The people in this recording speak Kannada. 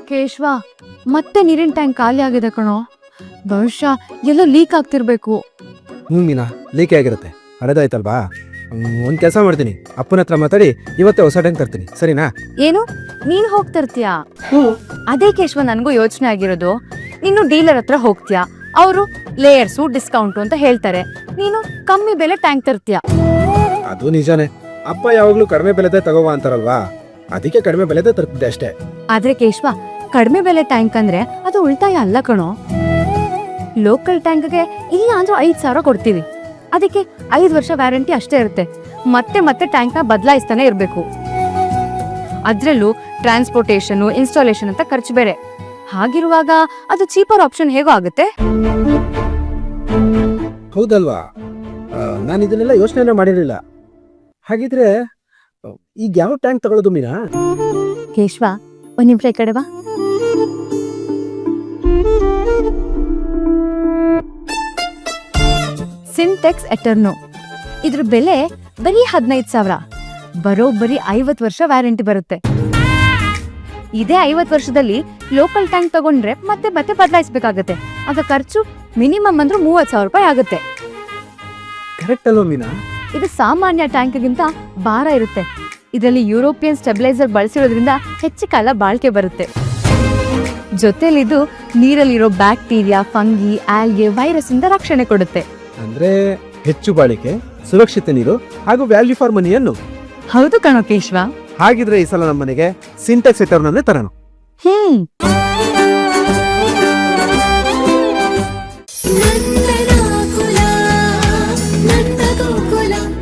ಕೇಶವ, ಮತ್ತೆ ನೀರಿನ ಟ್ಯಾಂಕ್ ಖಾಲಿ ಆಗಿದೆ ಕಣೋ. ಬಹುಶಃ ಎಲ್ಲೋ ಲೀಕ್ ಆಗ್ತಿರ್ಬೇಕು. ಮೀನಾ, ಲೀಕ್ ಆಗಿರುತ್ತೆ, ಹಳದಾಯ್ತಲ್ವಾ. ಒಂದು ಕೆಲಸ ಮಾಡ್ತೀನಿ, ಅಪ್ಪನ ಹತ್ರ ಮಾತಾಡಿ ಇವತ್ತೇ ಹೊಸ ಟ್ಯಾಂಕ್ ತರ್ತೀನಿ, ಸರಿನಾ? ಏನು, ನೀನ್ ಹೋಗ್ತಿರ್ತೀಯಾ? ಅದೇ ಕೇಶವ, ನನ್ಗೂ ಯೋಚನೆ ಆಗಿರೋದು. ನೀನು ಡೀಲರ್ ಹತ್ರ ಹೋಗ್ತೀಯಾ, ಅವರು ಲೇಯರ್ಸು ಡಿಸ್ಕೌಂಟು ಅಂತ ಹೇಳ್ತಾರೆ, ನೀನು ಕಮ್ಮಿ ಬೆಲೆ ಟ್ಯಾಂಕ್ ತರ್ತೀಯ. ಅದು ನಿಜಾನೇ, ಅಪ್ಪ ಯಾವಾಗ್ಲೂ ಕಡಿಮೆ ಬೆಲೆದೇ ತಗೋವಾ ಅಂತಾರಲ್ವಾ, ಅದಕ್ಕೆ ಕಡಿಮೆ ಬೆಲೆದೇ ತರ್ತಿದ್ದೆ ಅಷ್ಟೇ. ಆದ್ರೆ ಕೇಶವ, ಕಡಿಮೆ ಬೆಲೆ ಟ್ಯಾಂಕ್ ಅಂದ್ರೆ ಅದು ಉಳಿತಾಯ ಅಲ್ಲ ಕಣೋ. ಲೋಕಲ್ ಟ್ಯಾಂಕ್ಗೆ ಇಲ್ಲ ಅಂದ್ರೂ 5,000 ಕೊಡ್ತೀವಿ, ಅದಕ್ಕೆ 5 ವರ್ಷ ವ್ಯಾರಂಟಿ ಅಷ್ಟೇ ಇರುತ್ತೆ. ಮತ್ತೆ ಮತ್ತೆ ಟ್ಯಾಂಕ್ನ ಬದಲಾಯಿಸ್ತಾನೆ ಇರಬೇಕು. ಅದ್ರಲ್ಲೂ ಟ್ರಾನ್ಸ್ಪೋರ್ಟೇಷನ್, ಇನ್ಸ್ಟಾಲೇಷನ್ ಅಂತ ಖರ್ಚು ಬೇರೆ. ಹಾಗಿರುವಾಗ ಅದು ಚೀಪರ್ ಆಪ್ಷನ್ ಹೇಗೋ ಆಗುತ್ತೆ. ಹೌದಲ್ವಾ, ನಾನು ಇದನ್ನೆಲ್ಲ ಯೋಚನೆ ಮಾಡಿರಲಿಲ್ಲ. ಹಾಗಿದ್ರೆ ಈಗ ಯಾವ ಟ್ಯಾಂಕ್ ತಗೊಳ್ಳೋದು ಮೀನಾ? ಕೇಶವ, ಒಂದ್ ನಿಮಿಷ ಈ ಕಡೆ ಬಾ. ಸಿಂಟೆಕ್ಸ್ ಎಟರ್ನೋ. ಇದ್ರ ಬೆಲೆ ಬರೀ 15,000. ಬರೋಬ್ಬರಿ 50 ವರ್ಷ ವ್ಯಾರಂಟಿ ಬರುತ್ತೆ. ಇದೇ 50 ವರ್ಷದಲ್ಲಿ ಲೋಕಲ್ ಟ್ಯಾಂಕ್ ತಗೊಂಡ್ರೆ ಮತ್ತೆ ಮತ್ತೆ ಬದಲಾಯಿಸಬೇಕಾಗತ್ತೆ. ಆಗ ಖರ್ಚು ಮಿನಿಮಮ್ ಅಂದ್ರೂ 30,000 ರೂಪಾಯಿ ಆಗುತ್ತೆ. ಕರೆಕ್ಟ್ ಅಲ್ವಾ ಮೀನಾ? ಇದು ಸಾಮಾನ್ಯ ಟ್ಯಾಂಕ್ಗಿಂತ ಭಾರ ಇರುತ್ತೆ. ಇದರಲ್ಲಿ ಯುರೋಪಿಯನ್ ಸ್ಟೆಬಿಲೈಸರ್ ಬಳಸಿರೋದ್ರಿಂದ ಹೆಚ್ಚು ಕಾಲ ಬಾಳ್ಕೆ ಬರುತ್ತೆ. ಜೊತೆಲಿದು ನೀರಲ್ಲಿರೋ ಬ್ಯಾಕ್ಟೀರಿಯಾ, ಫಂಗಿ, ಆಲ್ಗೆ, ವೈರಸ್ ಇಂದ ರಕ್ಷಣೆ ಕೊಡುತ್ತೆ. ಅಂದ್ರೆ ಹೆಚ್ಚು ಬಾಳಿಕೆ, ಸುರಕ್ಷಿತ ನೀರು ಹಾಗೂ ವ್ಯಾಲ್ಯೂ ಫಾರ್ ಮನಿಯನ್ನು. ಹೌದು ಕಣೋ ಕೇಶವ. ಹಾಗಿದ್ರೆ ಈ ಸಲ ನಮ್ಮ ಮನೆಗೆ ಸಿಂಟೆಕ್ಸ್ ಎಟರ್ನನ್ನೇ ತರೋಣ. ಹ್ಮ್